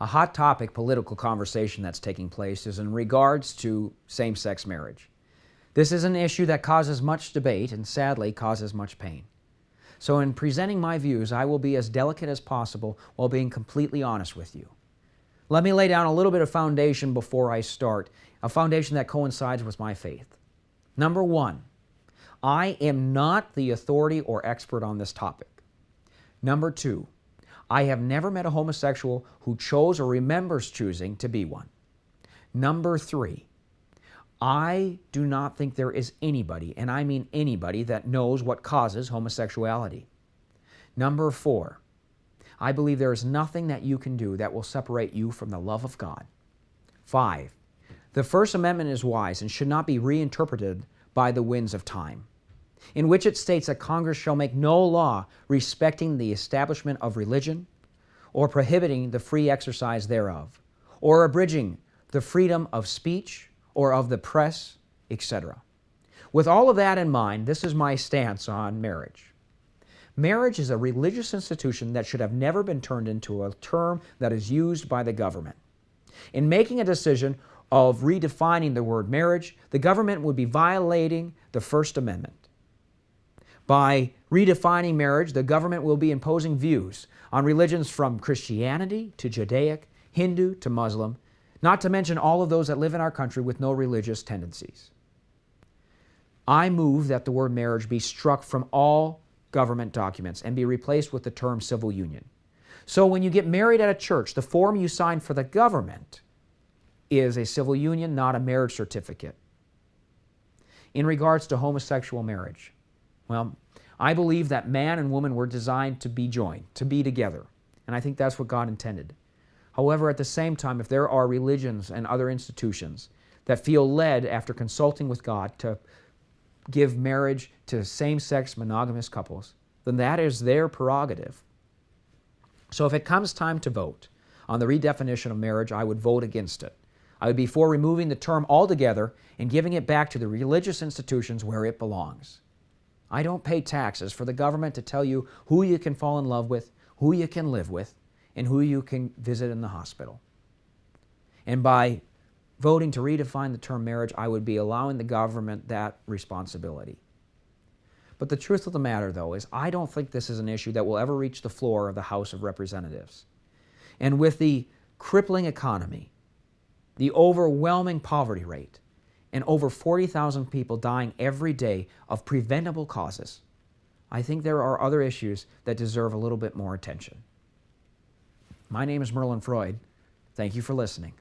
A hot topic political conversation that's taking place is in regards to same-sex marriage. This is an issue that causes much debate and sadly causes much pain. So in presenting my views, I will be as delicate as possible while being completely honest with you. Let me lay down a little bit of foundation before I start, a foundation that coincides with my faith. Number one, I am not the authority or expert on this topic. Number two, I have never met a homosexual who chose or remembers choosing to be one. Number three, I do not think there is anybody, and I mean anybody, that knows what causes homosexuality. Number four, I believe there is nothing that you can do that will separate you from the love of God. 5, the First Amendment is wise and should not be reinterpreted by the winds of time, in which it states that Congress shall make no law respecting the establishment of religion, or prohibiting the free exercise thereof, or abridging the freedom of speech, or of the press, etc. With all of that in mind, this is my stance on marriage. Marriage is a religious institution that should have never been turned into a term that is used by the government. In making a decision of redefining the word marriage, the government would be violating the First Amendment. By redefining marriage, the government will be imposing views on religions from Christianity to Judaic, Hindu to Muslim, not to mention all of those that live in our country with no religious tendencies. I move that the word marriage be struck from all government documents and be replaced with the term civil union. So when you get married at a church, the form you sign for the government is a civil union, not a marriage certificate. In regards to homosexual marriage, well, I believe that man and woman were designed to be joined, to be together, and I think that's what God intended. However, at the same time, if there are religions and other institutions that feel led after consulting with God to give marriage to same-sex monogamous couples, then that is their prerogative. So if it comes time to vote on the redefinition of marriage, I would vote against it. I would be for removing the term altogether and giving it back to the religious institutions where it belongs. I don't pay taxes for the government to tell you who you can fall in love with, who you can live with, and who you can visit in the hospital. And by voting to redefine the term marriage, I would be allowing the government that responsibility. But the truth of the matter, though, is I don't think this is an issue that will ever reach the floor of the House of Representatives. And with the crippling economy, the overwhelming poverty rate, and over 40,000 people dying every day of preventable causes, I think there are other issues that deserve a little bit more attention. My name is Merlin Froyd. Thank you for listening.